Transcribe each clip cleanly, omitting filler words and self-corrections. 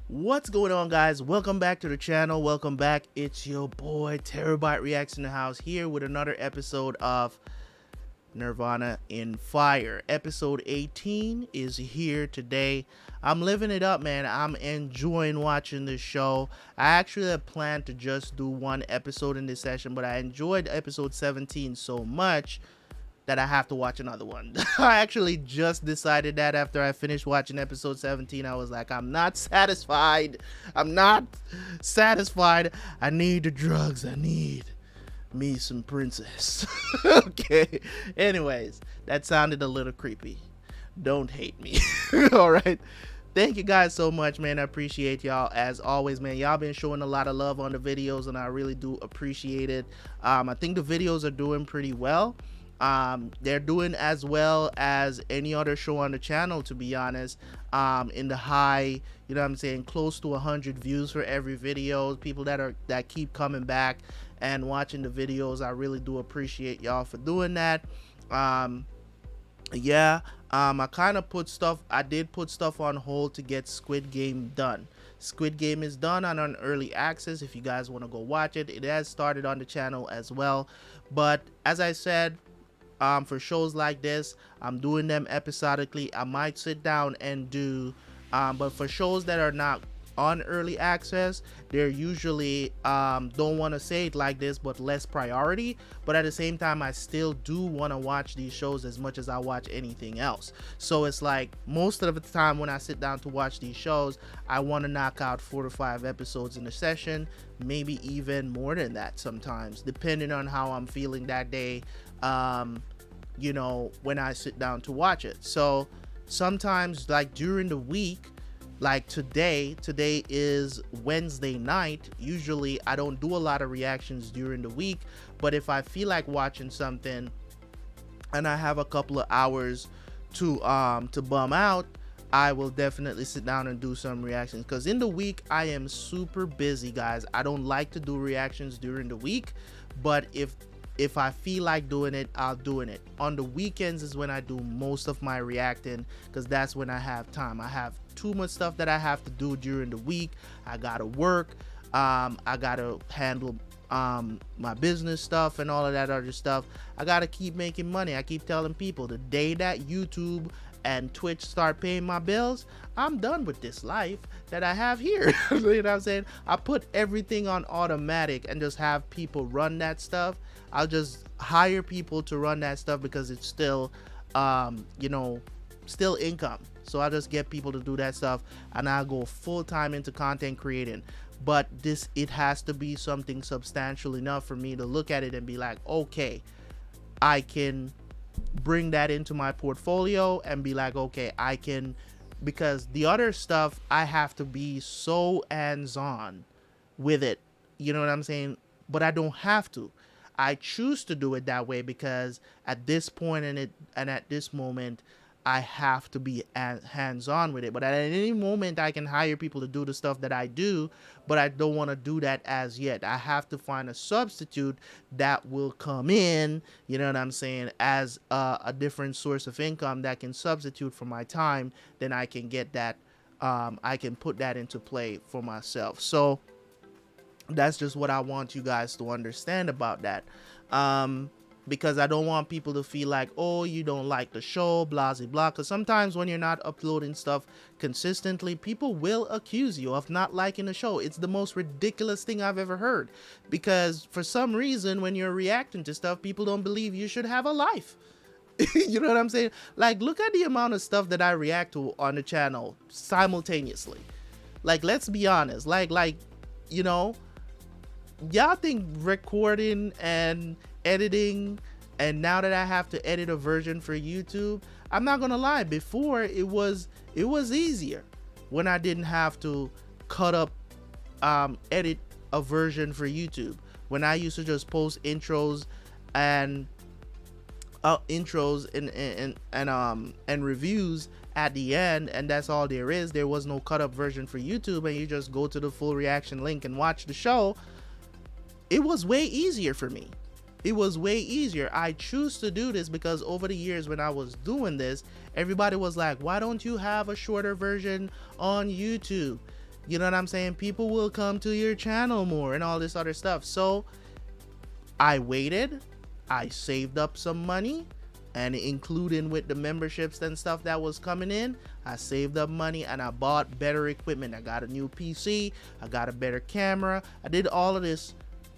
What's going on, guys? Welcome back to the channel. Welcome back. It's your boy Terabyt Reacts in the house here with another episode of Nirvana in Fire. Episode 18 is here today. I'm living it up, man. I'm enjoying watching this show. I actually had planned to just do one episode in this session, but I enjoyed episode 17 so much that I have to watch another one. I actually just decided that after I finished watching episode 17. I was like, I'm not satisfied. I'm not satisfied. I need the drugs. I need me some princess. Okay. Anyways, that sounded a little creepy. Don't hate me. All right. Thank you guys so much, man. I appreciate y'all as always, man. Y'all been showing a lot of love on the videos, and I really do appreciate it. I think the videos are doing pretty well. They're doing as well as any other show on the channel, to be honest. In the high, you know what I'm saying, close to 100 views for every video. People that keep coming back and watching the videos, I really do appreciate y'all for doing that. Yeah, I kind of did put stuff on hold to get Squid Game done. Squid Game is done on an early access. If you guys want to go watch it, it has started on the channel as well. But as I said, for shows like this, I'm doing them episodically. I might sit down and do, but for shows that are not on early access, they're usually, don't want to say it like this, but less priority. But at the same time, I still do want to watch these shows as much as I watch anything else. So it's like most of the time when I sit down to watch these shows, I want to knock out 4 to 5 episodes in a session, maybe even more than that sometimes, depending on how I'm feeling that day, you know, when I sit down to watch it. So sometimes, like during the week, like today is Wednesday night. Usually I don't do a lot of reactions during the week, but if I feel like watching something and I have a couple of hours to bum out, I will definitely sit down and do some reactions, because in the week I am super busy, guys. I don't like to do reactions during the week, but if I feel like doing it, I'll doing it. On the weekends is when I do most of my reacting, because that's when I have time. I have too much stuff that I have to do during the week. I gotta work, I gotta handle my business stuff and all of that other stuff. I gotta keep making money. I keep telling people, the day that YouTube and Twitch start paying my bills, I'm done with this life that I have here. You know what I'm saying? I put everything on automatic and just have people run that stuff. I'll just hire people to run that stuff because it's still, you know, still income. So I just get people to do that stuff, and I'll go full time into content creating. But it has to be something substantial enough for me to look at it and be like, okay, I can bring that into my portfolio and be like, okay, I can, because the other stuff I have to be so hands-on with it, you know what I'm saying? But I don't have to. I choose to do it that way because at this point and at this moment, I have to be hands-on with it. But at any moment, I can hire people to do the stuff that I do, but I don't want to do that as yet. I have to find a substitute that will come in, you know what I'm saying, as a different source of income that can substitute for my time. Then I can get that, I can put that into play for myself. So that's just what I want you guys to understand about that. Because I don't want people to feel like, oh, you don't like the show, blah, blah, blah. Because sometimes when you're not uploading stuff consistently, people will accuse you of not liking the show. It's the most ridiculous thing I've ever heard. Because for some reason, when you're reacting to stuff, people don't believe you should have a life. You know what I'm saying? Like, look at the amount of stuff that I react to on the channel simultaneously. Like, let's be honest. Like, you know, y'all think recording and editing, and now that I have to edit a version for YouTube, I'm not gonna lie, before it was easier when I didn't have to cut up, edit a version for YouTube. When I used to just post intros and reviews at the end, and that's all there is. There was no cut up version for YouTube, and you just go to the full reaction link and watch the show. It was way easier for me. It was way easier. I choose to do this because over the years when I was doing this, everybody was like, why don't you have a shorter version on YouTube? You know what I'm saying? People will come to your channel more and all this other stuff. So I waited, I saved up some money, and including with the memberships and stuff that was coming in, I saved up money and I bought better equipment. I got a new PC, I got a better camera. I did all of this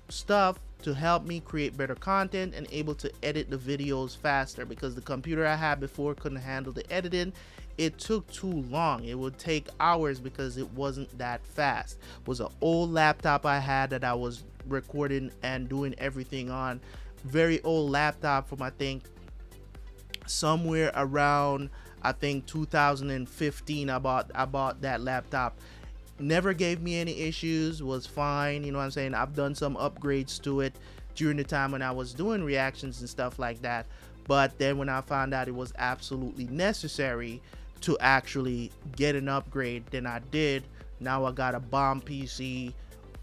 stuff to help me create better content and able to edit the videos faster, because the computer I had before couldn't handle the editing. It took too long. It would take hours because it wasn't that fast. It was an old laptop I had that I was recording and doing everything on. Very old laptop from, I think, somewhere around, I think 2015 I bought that laptop. Never gave me any issues, was fine. You know what I'm saying? I've done some upgrades to it during the time when I was doing reactions and stuff like that. But then when I found out it was absolutely necessary to actually get an upgrade, then I did. Now I got a bomb PC,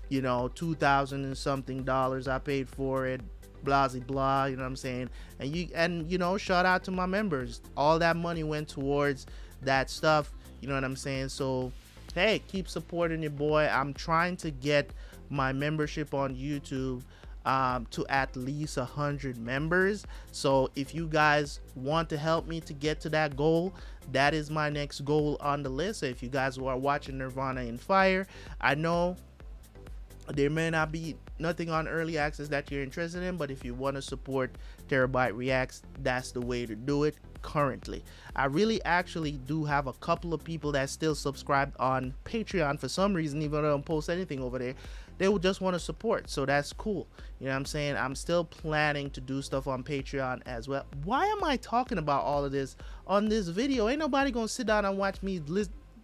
you know, $2,000 and something I paid for it, blah blah, you know what I'm saying? And you know, shout out to my members. All that money went towards that stuff, you know what I'm saying? So hey, keep supporting your boy. I'm trying to get my membership on YouTube to at least 100 members. So if you guys want to help me to get to that goal, that is my next goal on the list. So if you guys are watching Nirvana in Fire, I know there may not be nothing on early access that you're interested in, but if you want to support Terabyt Reacts, that's the way to do it currently. I really actually do have a couple of people that still subscribed on Patreon for some reason, even though I don't post anything over there. They would just want to support, so that's cool. You know what I'm saying? I'm still planning to do stuff on Patreon as well. Why am I talking about all of this on this video? Ain't nobody gonna sit down and watch me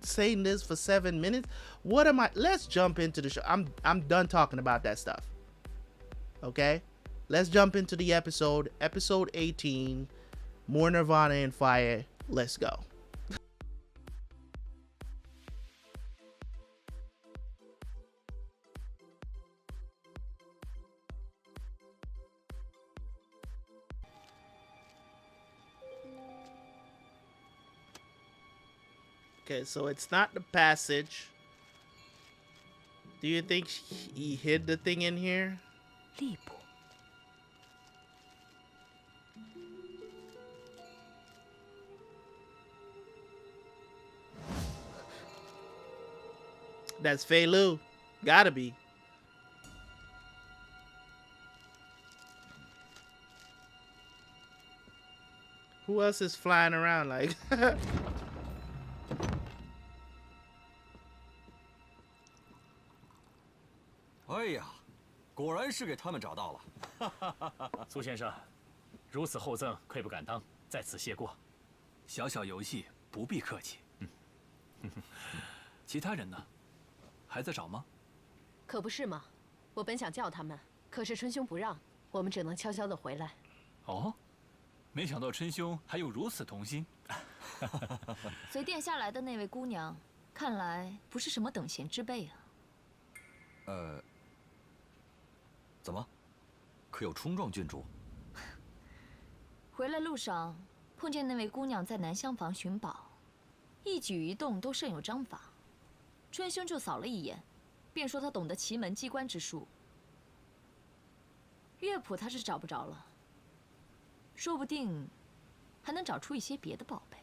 saying this for 7 minutes. What am I? Let's jump into the show. I'm done talking about that stuff. Okay, let's jump into the episode 18, more Nirvana in Fire. Let's go. Okay, so it's not the passage. Do you think he hid the thing in here? 吏部 That's Fei Liu. Gotta be. Who else is flying around like? 哎呀，果然是给他们找到了。苏先生，如此厚赠，愧不敢当，在此谢过。小小游戏，不必客气。其他人呢？还在找吗？可不是嘛，我本想叫他们，可是春兄不让，我们只能悄悄地回来。哦，没想到春兄还有如此童心。随殿下来的那位姑娘，看来不是什么等闲之辈啊。怎么？可有冲撞郡主？回来路上碰见那位姑娘在南厢房寻宝，一举一动都甚有章法。春兄就扫了一眼，便说她懂得奇门机关之术。乐谱他是找不着了，说不定还能找出一些别的宝贝。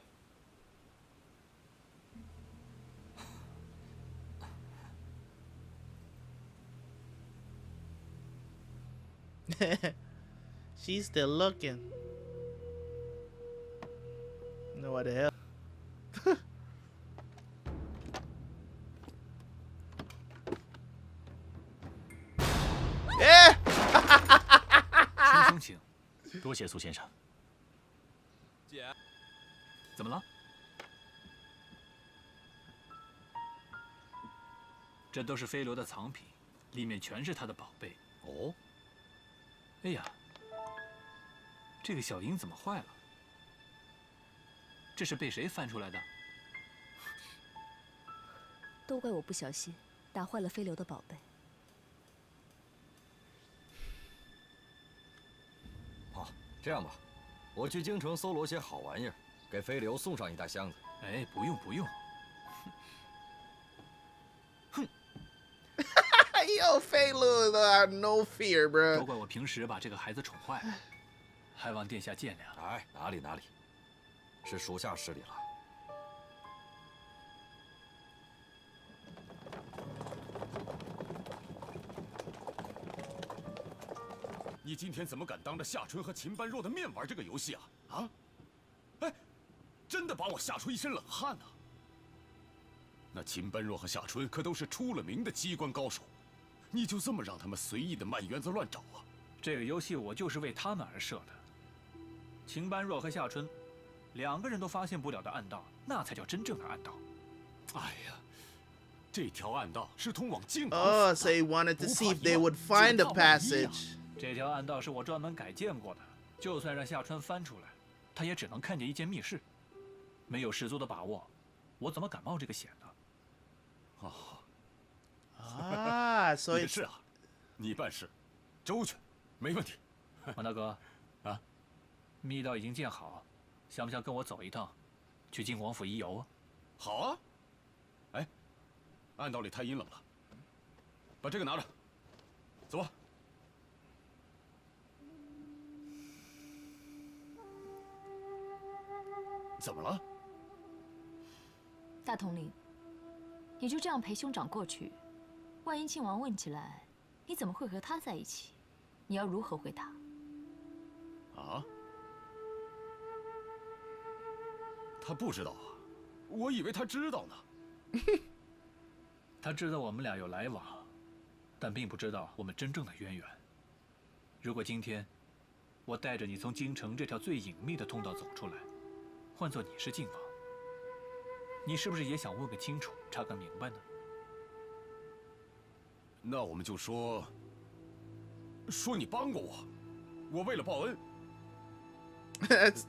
She's still looking. No, what the hell? Yeah! 春兄请，多谢苏先生。姐，怎么了？这都是飞流的藏品，里面全是他的宝贝。哦。 哎呀，这个小鹰怎么坏了？这是被谁翻出来的？都怪我不小心，打坏了飞流的宝贝。哦，这样吧，我去京城搜罗些好玩意儿，给飞流送上一大箱子。哎，不用不用。哼， Yo, Fei Liu no fear, 都 bro. 怪我平时把这个孩子宠坏了，还望殿下见谅。哎，哪里，是属下失礼了。你今天怎么敢当着夏春和秦般若的面玩这个游戏啊？啊？哎，真的把我吓出一身冷汗呐！那秦般若和夏春可都是出了名的机关高手，你就这么让他们随意的满园子乱找啊？这个游戏我就是为他们而设的。秦般若和夏春，两个人都发现不了的暗道，那才叫真正的暗道。哎呀，这条暗道是通往晋王 Oh, 府 so 的， he wanted to 不 see 怕 if 一 they 万， would find 就 a 怕万一啊 passage. 这条暗道是我专门改建过的，就算让夏春翻出来，他也只能看见一间密室。没有十足的把握，我怎么敢冒这个险呢？ Ah, so 也 it's 是啊，你办事周全，没问题。王大哥，啊，密道已经建好，想不想跟我走一趟，去晋王府一游啊？好啊。哎，暗道里太阴冷了，把这个拿着，走吧。怎么了？大统领，你就这样陪兄长过去，万一靖王问起来，你怎么会和他在一起？你要如何回答？啊？他不知道啊，我以为他知道呢。他知道我们俩有来往，但并不知道我们真正的渊源。如果今天我带着你从京城这条最隐秘的通道走出来，换作你是晋王，你是不是也想问个清楚，查个明白呢？那我们就说你帮过我，我为了报恩。that's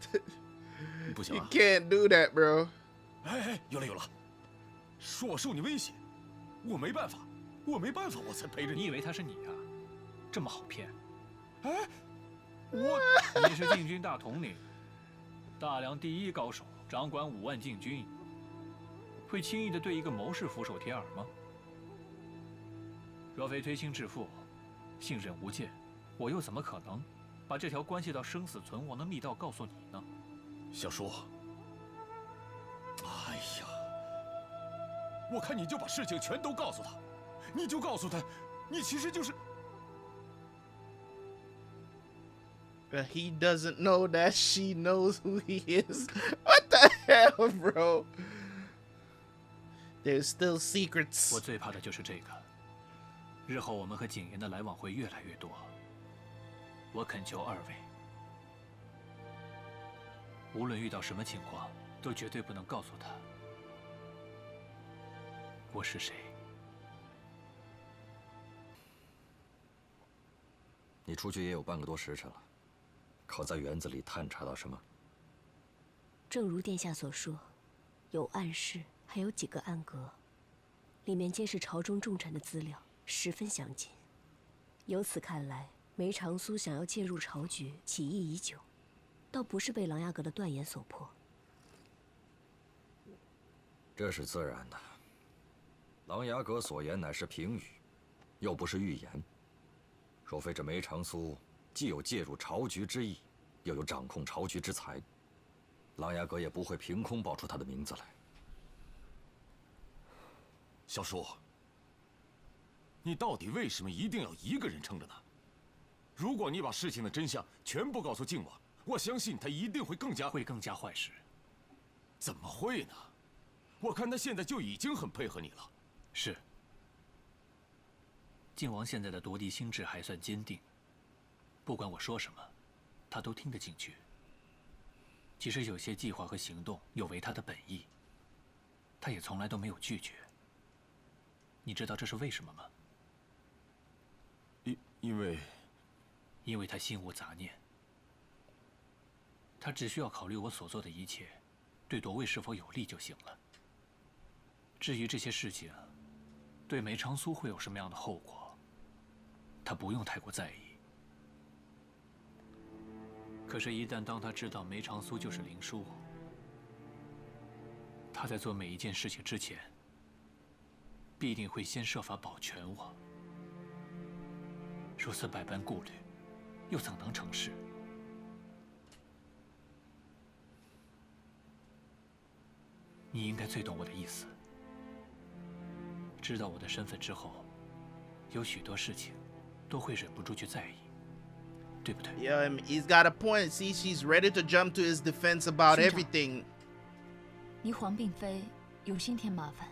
不行 you 啊！ can't do that, bro. 哎，有了，说我受你威胁，我没办法，我才陪着你。你以为他是你啊？这么好骗？哎，你是禁军大统领，大梁第一高手，掌管5万禁军，会轻易的对一个谋士俯首帖耳吗？若非推心置腹，信任无间，我又怎么可能把这条关系到生死存亡的密道告诉你呢？小叔，哎呀，我看你就把事情全都告诉他，你就告诉他，你其实就是。 He doesn't know that she knows who he is. What the hell, bro? There's still secrets. 我最怕的就是这个。日后我们和景言的来往会越来越多。我恳求二位，无论遇到什么情况，都绝对不能告诉他我是谁。你出去也有半个多时辰了，可在园子里探查到什么？正如殿下所说，有暗室，还有几个暗阁，里面皆是朝中重臣的资料，十分详尽。由此看来，梅长苏想要介入朝局，起意已久，倒不是被琅琊阁的断言所迫。这是自然的。琅琊阁所言乃是评语，又不是预言。若非这梅长苏既有介入朝局之意，又有掌控朝局之才，琅琊阁也不会凭空报出他的名字来。小叔，你到底为什么一定要一个人撑着呢？如果你把事情的真相全部告诉靖王，我相信他一定会更加坏事。怎么会呢？我看他现在就已经很配合你了。是。靖王现在的夺嫡心志还算坚定，不管我说什么，他都听得进去。即使有些计划和行动有违他的本意，他也从来都没有拒绝。你知道这是为什么吗？因为他心无杂念，他只需要考虑我所做的一切对夺位是否有利就行了。至于这些事情对梅长苏会有什么样的后果，他不用太过在意。可是，一旦当他知道梅长苏就是林殊，他在做每一件事情之前，必定会先设法保全我。如此百般顾虑，又怎能成事？你应该最懂我的意思。知道我的身份之后，有许多事情都会忍不住去在意，对不对？ Yeah, he's got a point. See, she's ready to jump to his defense about 兄长。 everything. 霓凰并非有心添麻烦，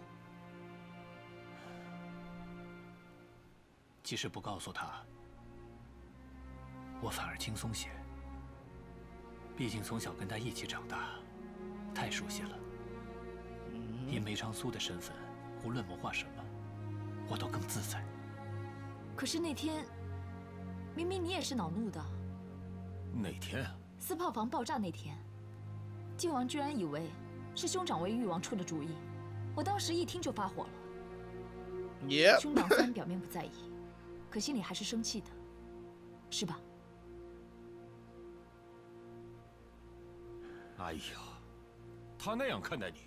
即使不告诉他，我反而轻松些。毕竟从小跟他一起长大，太熟悉了。以梅长苏的身份，无论谋划什么，我都更自在。可是那天，明明你也是恼怒的。哪天啊？四炮房爆炸那天，靖王居然以为是兄长为誉王出的主意，我当时一听就发火了。Yep. 兄长虽然表面不在意，可心里还是生气的，是吧？哎呀，他那样看待你，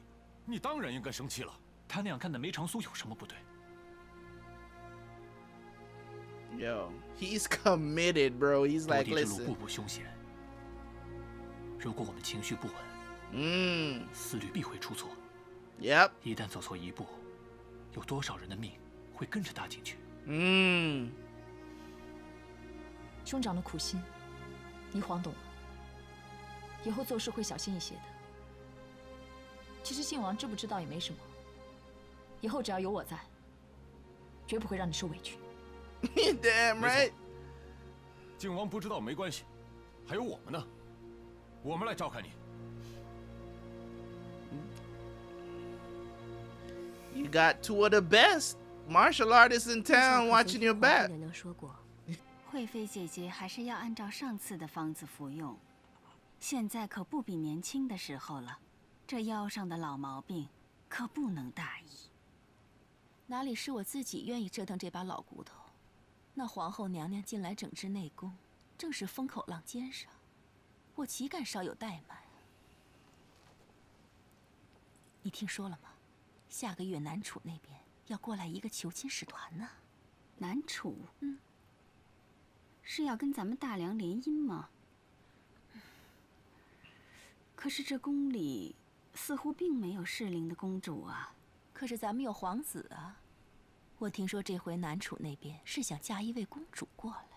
你当然应该生气了。他那样看待梅长苏有什么不对？ Yo, he's committed, bro. He's 夺 like, 嫡之路 listen. 步步凶险。如果我们情绪不稳， 思虑必会出错。 Yep. 一旦走错一步，有多少人的命会跟着搭进去？兄长的苦心，霓凰懂了，以后做事会小心一些的。其实靖王知不知道也没什么，以后只要有我在，绝不会让你受委屈。Damn 没 right. 错，靖王不知道没关系，还有我们呢，我们来照看你。 You got two of the best martial artists in town watching your back. 娘娘说过，惠妃姐姐还是要按照上次的方子服用，现在可不比年轻的时候了，这腰上的老毛病可不能大意。哪里是我自己愿意折腾这把老骨头？那皇后娘娘近来整治内宫，正是风口浪尖上，我岂敢稍有怠慢？你听说了吗？下个月南楚那边要过来一个求亲使团呢。南楚，是要跟咱们大梁联姻吗？可是这宫里似乎并没有适龄的公主啊。可是咱们有皇子啊。我听说这回南楚那边是想嫁一位公主过来。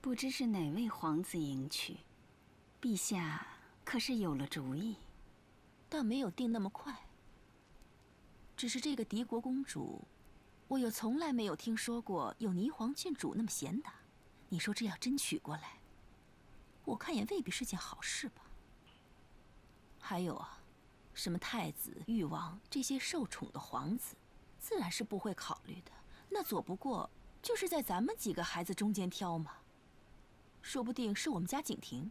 不知是哪位皇子迎娶，陛下可是有了主意？倒没有定那么快。只是这个敌国公主，我又从来没有听说过有霓凰郡主那么贤达。你说这要真娶过来，我看也未必是件好事吧。还有啊，什么太子、誉王这些受宠的皇子，自然是不会考虑的。那左不过就是在咱们几个孩子中间挑嘛。说不定是我们家景婷，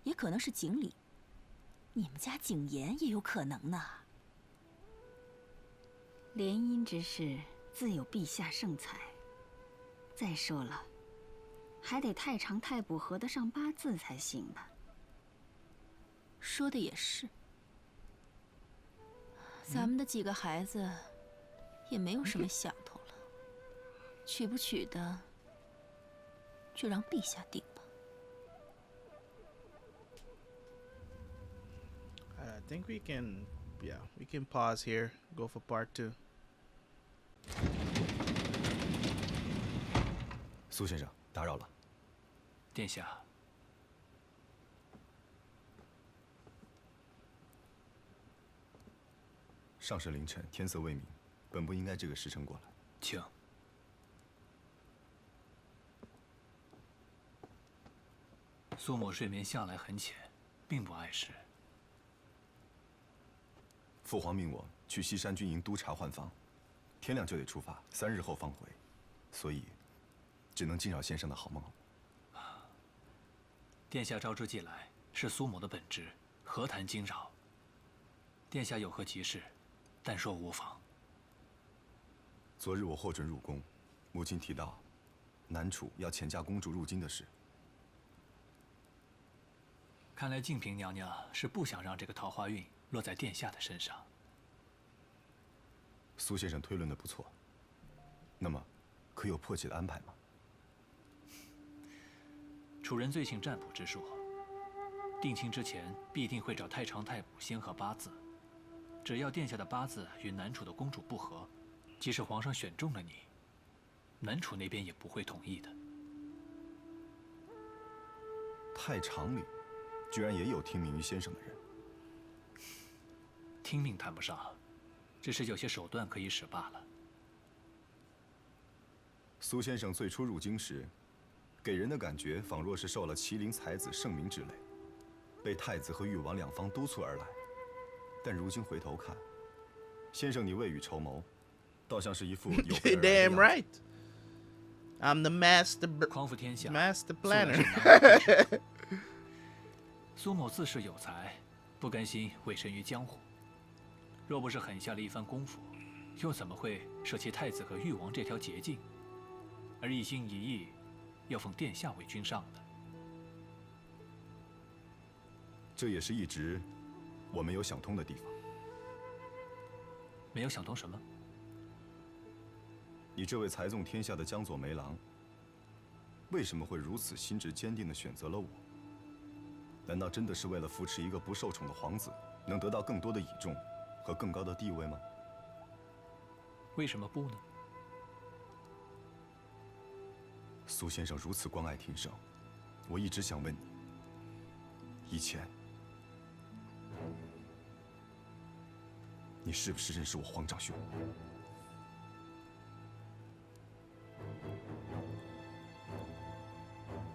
也可能是景礼，你们家景琰也有可能呢。联姻之事自有陛下圣裁。再说了，还得太常太补合得上八字才行吧。说的也是，咱们的几个孩子也没有什么想头了，娶不娶的就让陛下定吧。I think we can, yeah, we can pause here, go for part 2. 苏先生，打扰了。殿下，上世凌晨，天色未明，本不应该这个时辰过来。请。苏某睡眠向来很浅，并不碍事。父皇命我去西山军营督察换防，天亮就得出发，3日后方回，所以只能惊扰先生的好梦。殿下招之即来，是苏某的本职，何谈惊扰？殿下有何急事，但说无妨。昨日我获准入宫，母亲提到南楚要遣嫁公主入京的事。看来静嫔娘娘是不想让这个桃花运落在殿下的身上。苏先生推论的不错，那么，可有迫切的安排吗？楚人最信占卜之术，定亲之前必定会找太常太卜先贺八字。只要殿下的八字与南楚的公主不合，即使皇上选中了你，南楚那边也不会同意的。太常里，居然也有听命于先生的人。听命谈不上，只是有些手段可以使罢了。苏先生最初入京时，给人的感觉仿若是受了麒麟才子盛名之累，被太子和誉王两方督促而来。但如今回头看，先生你未雨绸缪，倒像是一副有备而来的 Damn 样子。 right. I'm the匡扶天下 master 素来 planner. 是难为之事苏某自恃有才，不甘心委身于江湖。若不是狠下了一番功夫，又怎么会舍弃太子和誉王这条捷径，而一心一意要奉殿下为君上的？这也是一直我没有想通的地方。没有想通什么？你这位才纵天下的江左梅郎，为什么会如此心志坚定地选择了我？难道真的是为了扶持一个不受宠的皇子，能得到更多的倚重和更高的地位吗？为什么不呢？苏先生如此关爱庭生，我一直想问你，以前你是不是认识我皇长兄？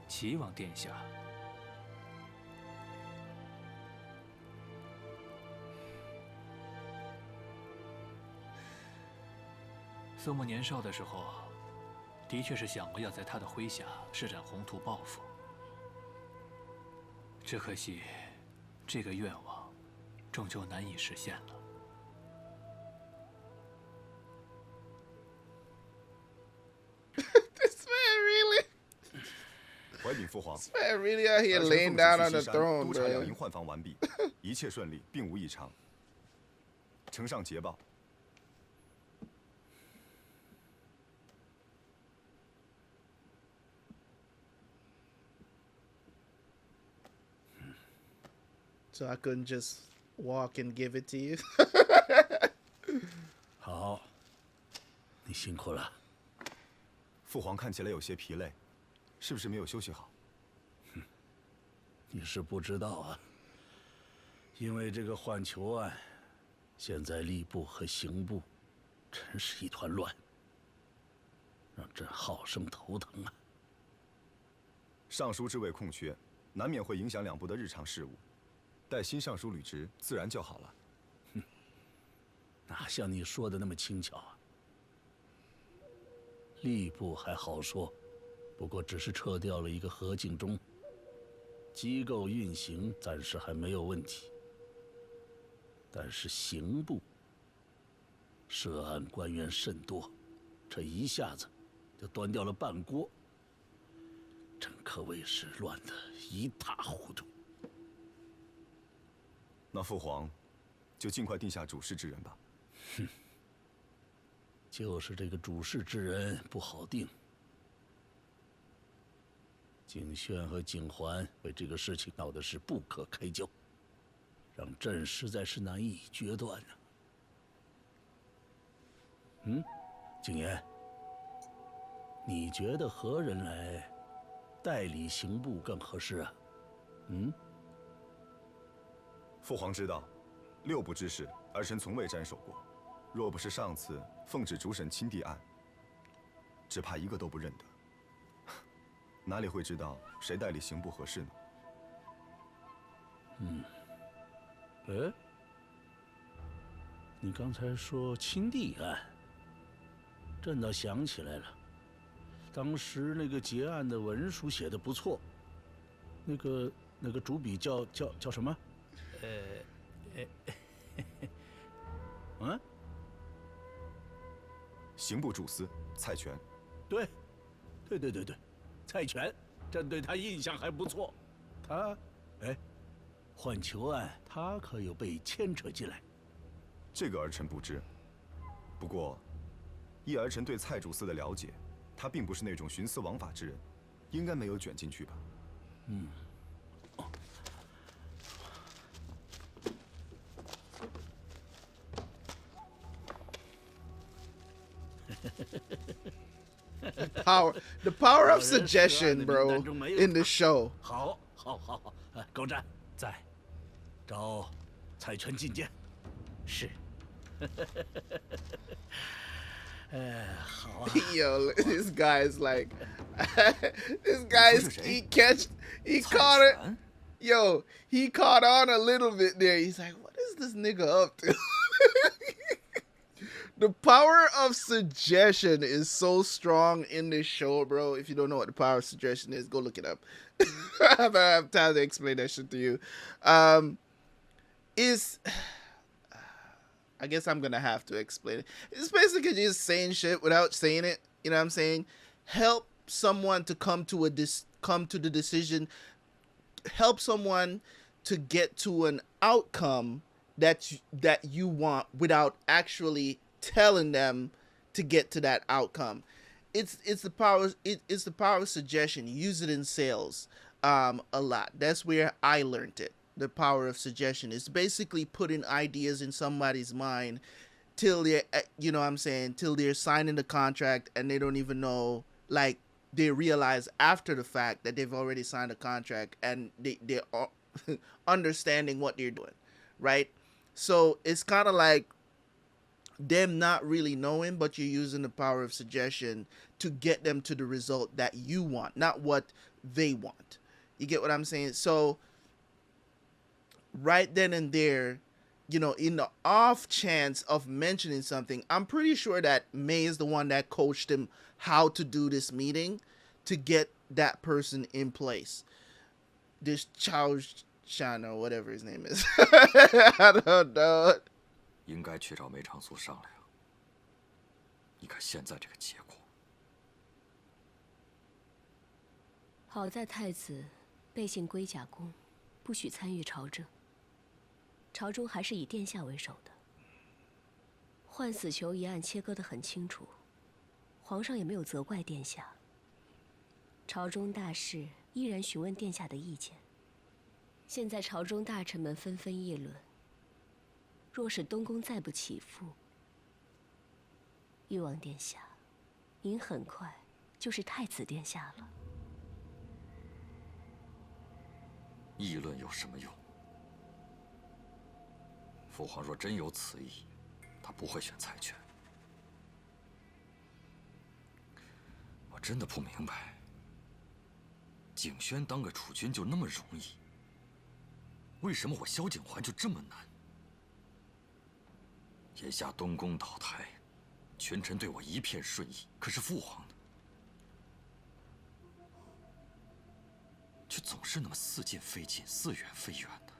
齐王殿下，苏木年少的时候，的确是想过要在他的麾下施展宏图抱负，只可惜，这个愿望终究难以实现了。This man really, 怀禀父皇， this man really out here 儿臣 laying 奉 down 旨 on 去 the 西山 throne, 督察养营 bro. 换防完毕，一切顺利，并无异常。呈上捷报。 So I couldn't just walk and give it to you. 好，你辛苦了。父皇看起来有些疲累，是不是没有休息好？你是不知道啊，因为这个换囚案，现在吏部和刑部真是一团乱，让朕好生头疼啊。尚书之位空缺，难免会影响两部的日常事务。待新尚书履职，自然就好了。哪像你说的那么轻巧啊？吏部还好说，不过只是撤掉了一个何敬忠，机构运行暂时还没有问题。但是刑部涉案官员甚多，这一下子就端掉了半锅，朕可谓是乱得一塌糊涂。 那父皇就尽快定下主事之人吧。哼，就是这个主事之人不好定。景轩和景环为这个事情闹得是不可开交，让朕实在是难以决断啊。景言，你觉得何人来代理刑部更合适啊？父皇知道，6部之事，儿臣从未沾手过。若不是上次奉旨主审亲弟案，只怕一个都不认得。哪里会知道谁代理刑部合适呢？哎，你刚才说亲弟案，朕倒想起来了，当时那个结案的文书写得不错，那个主笔叫什么？刑部主司蔡全。对，蔡全，朕对他印象还不错。他，换囚案他可有被牵扯进来？这个儿臣不知。不过，依儿臣对蔡主司的了解，他并不是那种徇私枉法之人，应该没有卷进去吧？嗯。The power of suggestion, bro, in the show. 好，狗战在，找蔡全觐见。是。好啊。Yo, this guy's like, this guy's he caught it. Yo, he caught on a little bit there. He's like, what is this nigga up to? The power of suggestion is so strong in this show, bro. If you don't know what the power of suggestion is, go look it up. I don't have time to explain that shit to you. I guess I'm gonna have to explain it. It's basically just saying shit without saying it. You know what I'm saying? Help someone to come to the decision. Help someone to get to an outcome that you want without actually telling them to get to that outcome. It's the power of suggestion. Use it in sales a lot. That's where I learned it. The power of suggestion is basically putting ideas in somebody's mind till they're, you know what I'm saying, till they're signing the contract and they don't even know, like, they realize after the fact that they've already signed a contract and they're understanding what they're doing, right? So it's kind of like them not really knowing, but you're using the power of suggestion to get them to the result that you want, not what they want. You get what I'm saying? So right then and there, you know, in the off chance of mentioning something, I'm pretty sure that May is the one that coached him how to do this meeting to get that person in place. This Chao Shan or whatever his name is. I don't know. 应该去找梅长苏商量。你看现在这个结果。好在太子背信龟甲宫，不许参与朝政。朝中还是以殿下为首的。换死囚一案切割得很清楚，皇上也没有责怪殿下。朝中大事依然询问殿下的意见。现在朝中大臣们纷纷议论，若是东宫再不起复，誉王殿下，您很快就是太子殿下了。议论有什么用？父皇若真有此意，他不会选蔡权。我真的不明白，景轩当个储君就那么容易，为什么我萧景环就这么难？眼下东宫倒台，群臣对我一片顺意，可是父皇呢，却总是那么似近非近，似远非远的。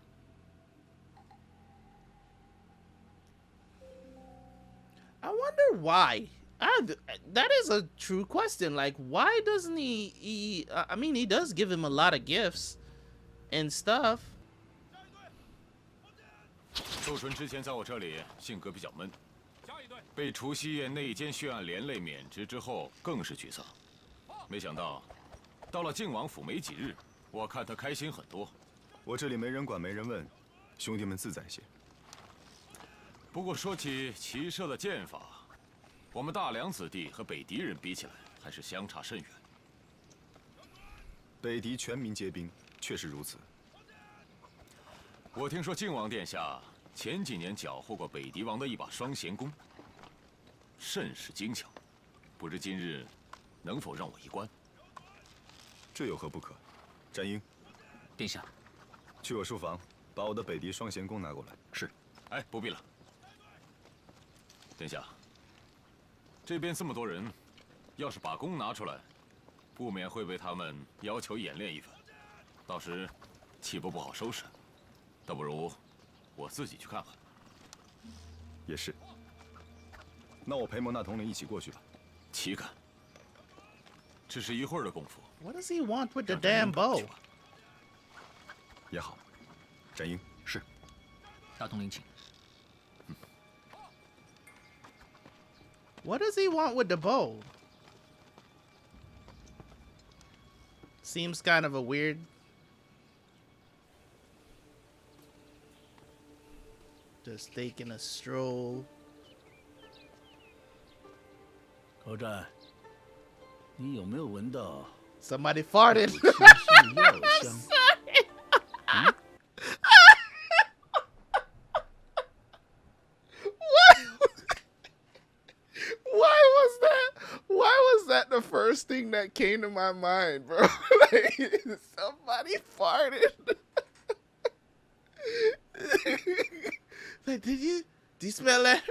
I wonder why. That is a true question. Like, why doesn't he I mean, he does give him a lot of gifts and stuff. 周纯之前在我这里性格比较闷，被除夕夜内奸血案连累免职之后，更是沮丧。没想到，到了靖王府没几日，我看他开心很多。我这里没人管，没人问，兄弟们自在些。不过说起骑射的剑法，我们大梁子弟和北狄人比起来，还是相差甚远。北狄全民皆兵，确实如此。我听说靖王殿下前几年缴获过北狄王的一把双弦弓，甚是精巧，不知今日能否让我一观？这有何不可？战鹰，殿下，去我书房，把我的北狄双弦弓拿过来。是。哎，不必了。殿下，这边这么多人，要是把弓拿出来，不免会被他们要求演练一番，到时岂不好收拾？倒不如我自己去看看。也是。那我陪蒙纳统领一起过去吧。岂敢！只是一会儿的功夫。What does he want with the damn bow? 也好，战鹰是。大统领请。What does he want with the bow? Seems kind of a weird. Just taking a stroll. 高湛，你有没有闻到 Somebody farted. 清新的药香？ Why was that the first thing that came to my mind, bro? Like, somebody farted. Like, do you smell that?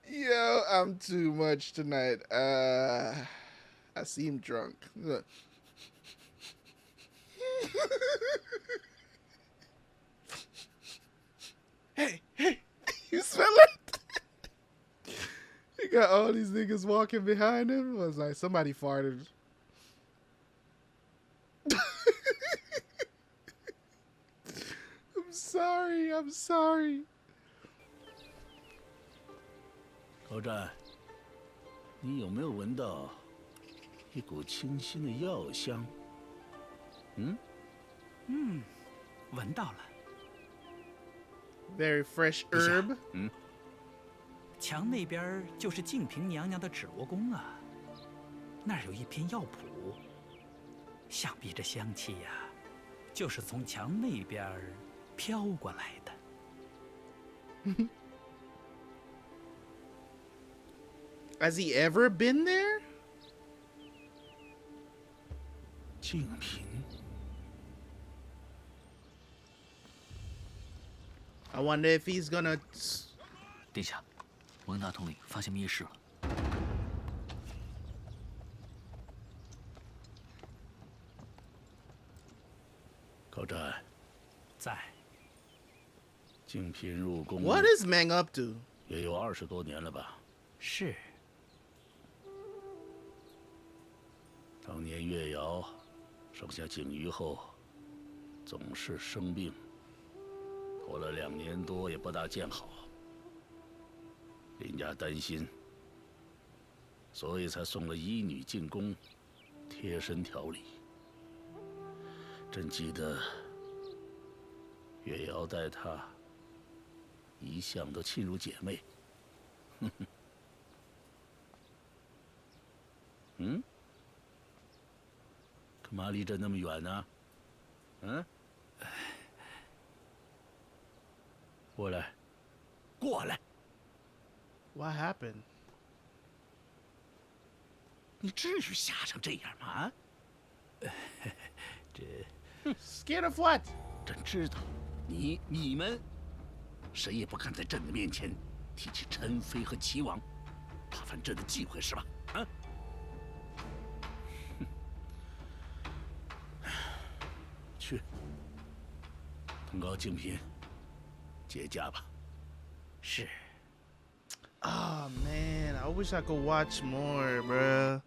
Yo, I'm too much tonight. I seem drunk. Look. Hey, you smell it? He got all these niggas walking behind him. I was like, somebody farted. I'm sorry. 高湛，你有没有闻到一股清新的药香？闻到了。 Very fresh herb. 墙那边就是静平娘娘的芷罗宫啊，那儿有一篇药谱，想必这香气呀，就是从墙那边飘过来的。Has he ever been there? 静平， I wonder if he's gonna. 殿下，蒙大统领发现密室了。高湛，在。静平入宫 What is Meng up to? 也有20多年了吧？是。当年月瑶生下景瑜后，总是生病，拖了2年多也不大见好。林家担心，所以才送了医女进宫，贴身调理。朕记得月瑶待她一向都亲如姐妹。干嘛离朕那么远呢？过来，过来！ What happened? 你至于吓成这样吗？Scared of what? 朕知道，你们谁也不敢在朕的面前提起陈妃和齐王，怕犯朕的忌讳是吧？去，通告静嫔，结驾吧。是。 Oh man, I wish I could watch more, bruh.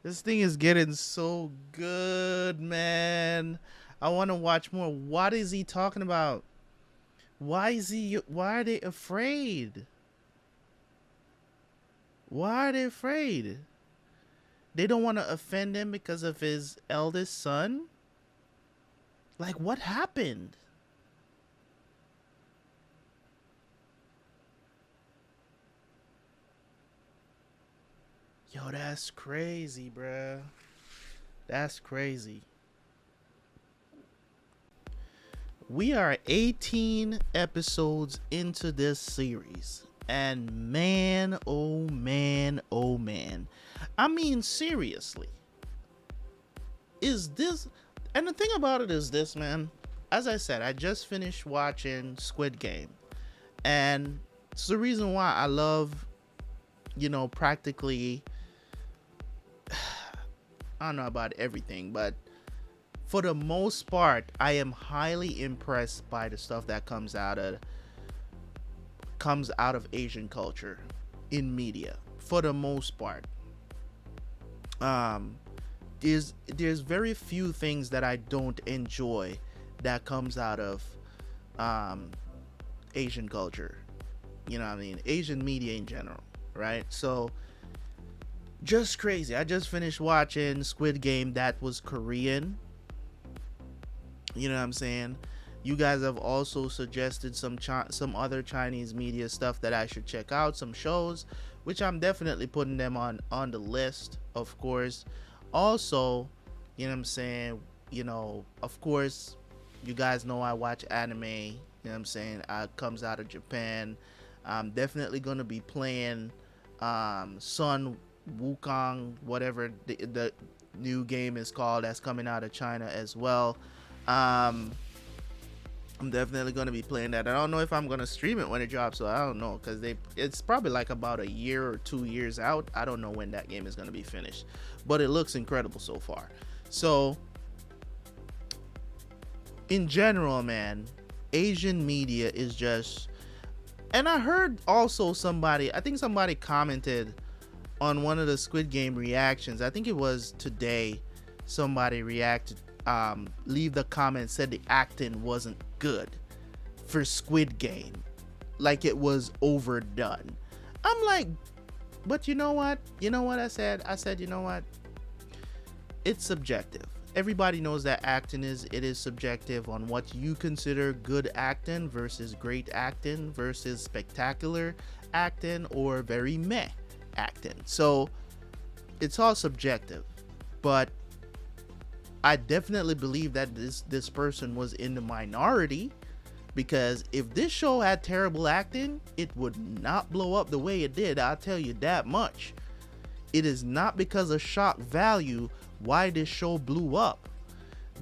This thing is getting so good, man. I want to watch more. What is he talking about? Why are they afraid? Why are they afraid? They don't want to offend him because of his eldest son? Like, what happened? Yo, that's crazy, bruh. That's crazy. We are 18 episodes into this series. And man, oh man, oh man. I mean, seriously. Is this... And the thing about it is this, man. As I said, I just finished watching Squid Game. And it's the reason why I love, you know, practically... I don't know about everything, but for the most part, I am highly impressed by the stuff that comes out of Asian culture in media. For the most part, there's very few things that I don't enjoy that comes out of Asian culture. you know what I mean, Asian media in general, right? So just crazy. I just finished watching Squid Game that was Korean. You know what I'm saying? You guys have also suggested some other Chinese media stuff that I should check out, some shows, which I'm definitely putting them on the list, of course. Also, you know what I'm saying, you know, of course, you guys know I watch anime, you know what I'm saying, comes out of Japan. I'm definitely going to be playing Sun Wukong, whatever the new game is called, that's coming out of China as well. I'm definitely going to be playing that. I don't know if I'm going to stream it when it drops, so I don't know, because it's probably like about a year or 2 years out. I don't know when that game is going to be finished, but it looks incredible so far. So in general, man, Asian media is just, and I heard also I think somebody commented on one of the Squid Game reactions. I think it was today. Somebody reacted, leave the comment, said the acting wasn't good for Squid Game, like it was overdone. I'm like, but you know what I said, you know what, it's subjective. Everybody knows that acting is subjective on what you consider good acting versus great acting versus spectacular acting or very meh acting. So it's all subjective, but I definitely believe that this person was in the minority, because if this show had terrible acting, it would not blow up the way it did. I'll tell you that much. It is not because of shock value why this show blew up.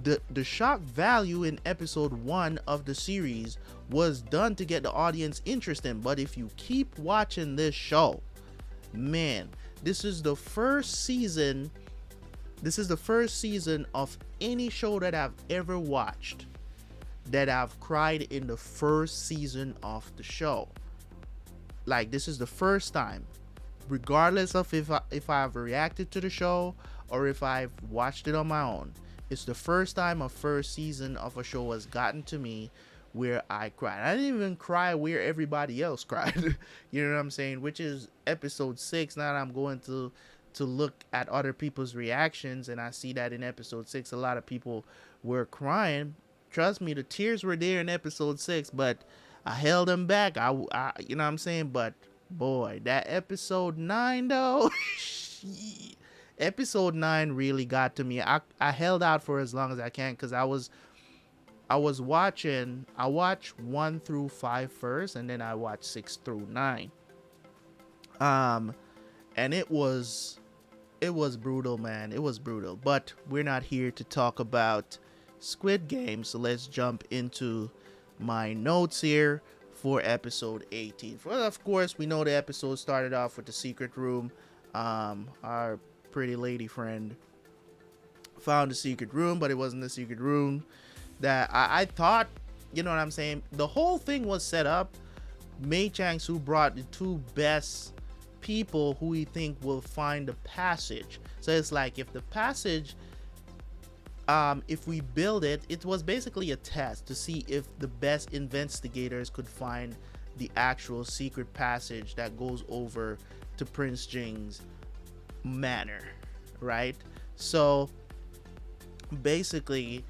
The shock value in episode 1 of the series was done to get the audience interested. But if you keep watching this show, man, this is the first season of any show that I've ever watched that I've cried in the first season of the show. Like, this is the first time, regardless of if I've reacted to the show or if I've watched it on my own. It's the first time a first season of a show has gotten to me where I cried. I didn't even cry where everybody else cried. You know what I'm saying? Which is episode 6. Now that I'm going to look at other people's reactions, and I see that in episode 6 a lot of people were crying. Trust me, the tears were there in episode 6, but I held them back. I you know what I'm saying? But boy, that episode 9 though, episode 9 really got to me. I held out for as long as I can, because I watched 1 through 5 first, and then I watched 6 through 9. And it was brutal, man. It was brutal. But we're not here to talk about Squid Game, so let's jump into my notes here for episode 18. Well, of course, we know the episode started off with the secret room. Our pretty lady friend found a secret room, but it wasn't the secret room that I thought. You know what I'm saying? The whole thing was set up. Mei Chang-soo brought the 2 best people who he think will find the passage. So it's like, if the passage, if we build it, it was basically a test to see if the best investigators could find the actual secret passage that goes over to Prince Jing's manor, right? So basically,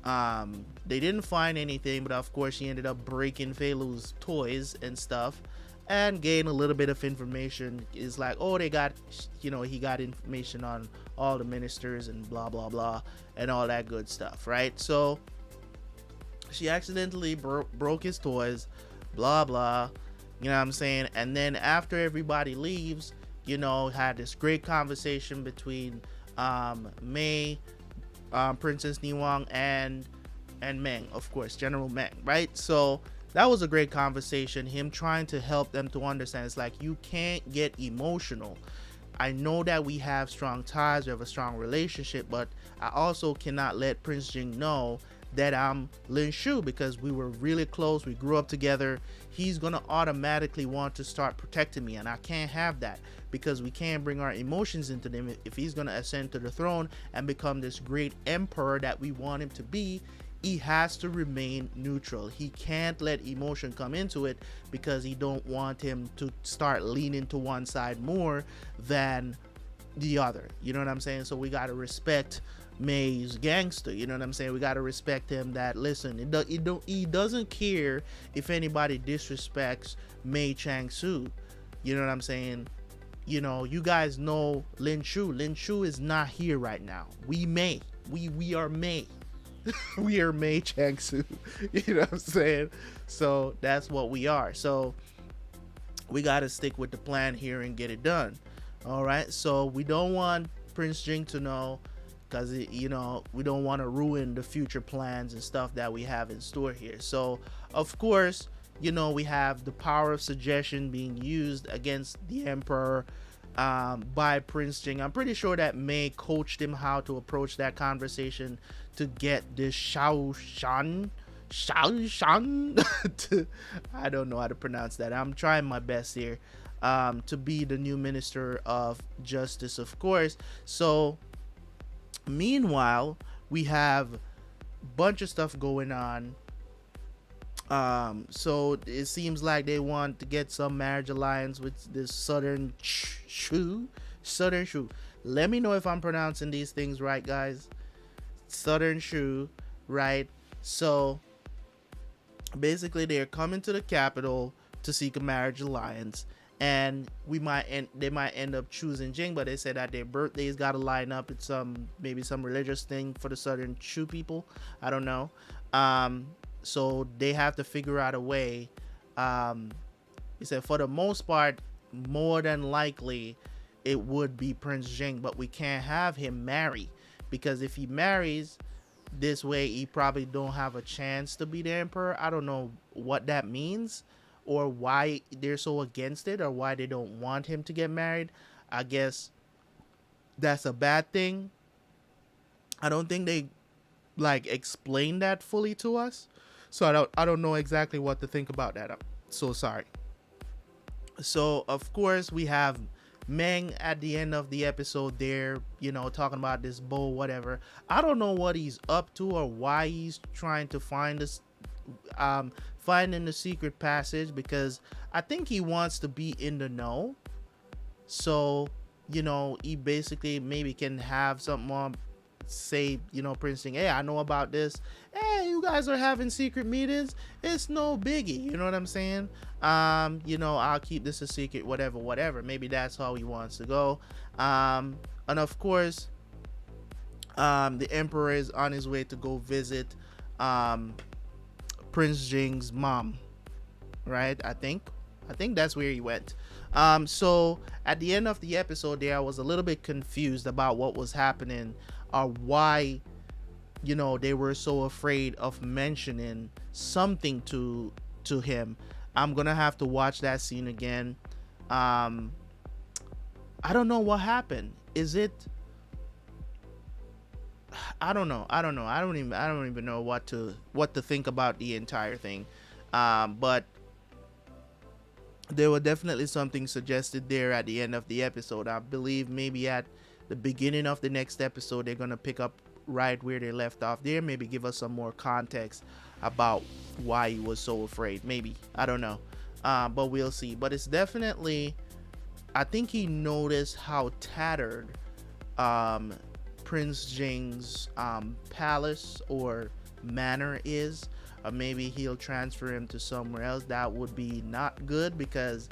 they didn't find anything, but of course she ended up breaking Fei Liu's toys and stuff and gain a little bit of information. Is like, oh, they got, you know, he got information on all the ministers and blah blah blah and all that good stuff, right? So she accidentally broke his toys, blah blah, you know what I'm saying? And then after everybody leaves, you know, had this great conversation between Mei, Princess Niwang, and Meng, of course, General Meng, right? So that was a great conversation, him trying to help them to understand. It's like, you can't get emotional. I know that we have strong ties, we have a strong relationship, but I also cannot let Prince Jing know that I'm Lin Shu, because we were really close, we grew up together. He's gonna automatically want to start protecting me, and I can't have that, because we can't bring our emotions into them. If he's gonna ascend to the throne and become this great emperor that we want him to be, he has to remain neutral. He can't let emotion come into it because he don't want him to start leaning to one side more than the other. You know what I'm saying? So we got to respect May's gangster. You know what I'm saying? We got to respect him that, listen, he doesn't care if anybody disrespects Mei Chang-su. You know what I'm saying? You know, you guys know Lin Shu. Lin Shu is not here right now. We are Mei. We are Mei Chang-su. You know what I'm saying? So that's what we are. So we got to stick with the plan here and get it done. All right. So we don't want Prince Jing to know, because, you know, we don't want to ruin the future plans and stuff that we have in store here. So, of course, you know, we have the power of suggestion being used against the Emperor by Prince Jing. I'm pretty sure that Mei coached him how to approach that conversation to get this Shao Shan to, I don't know how to pronounce that. I'm trying my best here, to be the new Minister of Justice, of course. So meanwhile, we have a bunch of stuff going on. So it seems like they want to get some marriage alliance with this Southern Shu. Let me know if I'm pronouncing these things right, guys. Southern Shu, right? So basically, they're coming to the capital to seek a marriage alliance, and they might end up choosing Jing, but they said that their birthdays got to line up. It's maybe some religious thing for the Southern Shu people. I don't know. So they have to figure out a way. He said for the most part, more than likely, it would be Prince Jing, but we can't have him marry, because if he marries this way, he probably don't have a chance to be the emperor. I don't know what that means, or why they're so against it, or why they don't want him to get married. I guess that's a bad thing. I don't think they like explain that fully to us, so I don't know exactly what to think about that. I'm so sorry. So of course we have Meng at the end of the episode there, you know, talking about this bow, whatever. I don't know what he's up to or why he's trying to find this, finding the secret passage, because I think he wants to be in the know. So, you know, he basically maybe can have something on, say, you know, Prince Jing, hey, I know about this. Hey, you guys are having secret meetings. It's no biggie. You know what I'm saying? You know, I'll keep this a secret, whatever. Maybe that's how he wants to go. And of course, the Emperor is on his way to go visit Prince Jing's mom, right? I think that's where he went. So at the end of the episode there, I was a little bit confused about what was happening, or why, you know, they were so afraid of mentioning something to him. I'm gonna have to watch that scene again. I don't know what happened. Is it, I don't know. I don't even know what to think about the entire thing. But there was definitely something suggested there at the end of the episode. I believe maybe at the beginning of the next episode they're gonna pick up right where they left off there, maybe give us some more context about why he was so afraid. Maybe, I don't know, but we'll see. But it's definitely, I think he noticed how tattered Prince Jing's palace or manor is. Maybe he'll transfer him to somewhere else. That would be not good, because,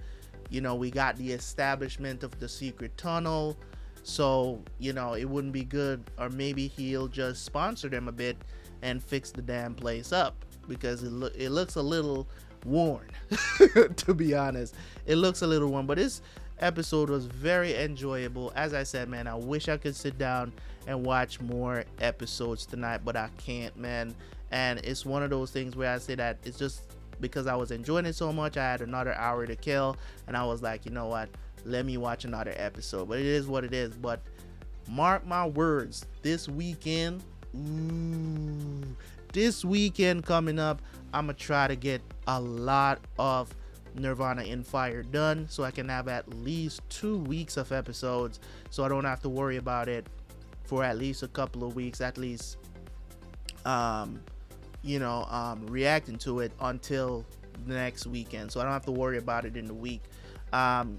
you know, we got the establishment of the secret tunnel, so, you know, it wouldn't be good. Or maybe he'll just sponsor them a bit and fix the damn place up, because it looks a little worn. To be honest, it looks a little worn. But this episode was very enjoyable. As I said, man, I wish I could sit down and watch more episodes tonight, but I can't, man. And it's one of those things where I say that it's just because I was enjoying it so much. I had another hour to kill, and I was like, you know what, let me watch another episode. But it is what it is. But mark my words, this weekend coming up, I'm gonna try to get a lot of Nirvana in Fire done, so I can have at least 2 weeks of episodes, so I don't have to worry about it for at least a couple of weeks, at least reacting to it until the next weekend, so I don't have to worry about it in the week,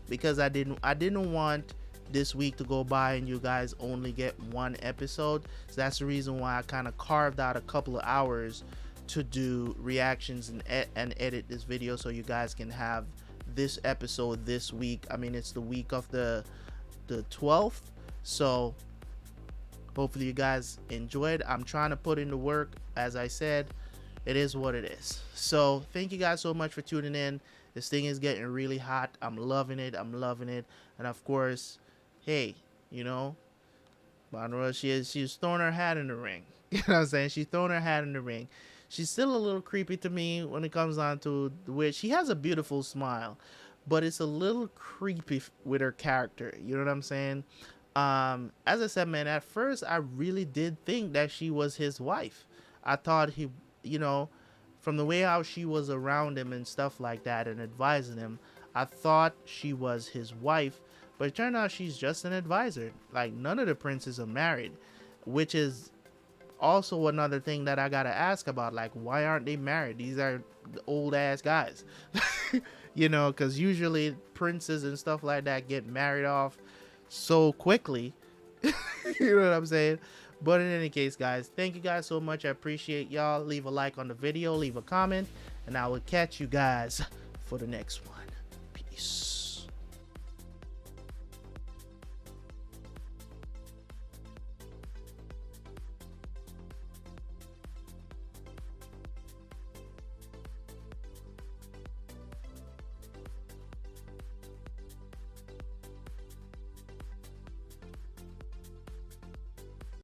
because I didn't want this week to go by and you guys only get one episode. So that's the reason why I kind of carved out a couple of hours to do reactions and edit this video, so you guys can have this episode this week. I mean, it's the week of the 12th, so hopefully you guys enjoyed. I'm trying to put in the work. As I said, it is what it is. So thank you guys so much for tuning in. This thing is getting really hot. I'm loving it. And of course, hey, Banruo, she's throwing her hat in the ring. You know what I'm saying? She's throwing her hat in the ring. She's still a little creepy to me when it comes down to the way she has a beautiful smile, but it's a little creepy with her character. You know what I'm saying? As I said, man, at first I really did think that she was his wife. I thought he, from the way how she was around him and stuff like that and advising him, I thought she was his wife, but it turned out she's just an advisor. Like, none of the princes are married, which is also another thing that I gotta ask about. Like, why aren't they married? These are old ass guys. Because usually princes and stuff like that get married off so quickly. You know what I'm saying? But in any case, guys, thank you guys so much. I appreciate y'all. Leave a like on the video, leave a comment, and I will catch you guys for the next one. Peace.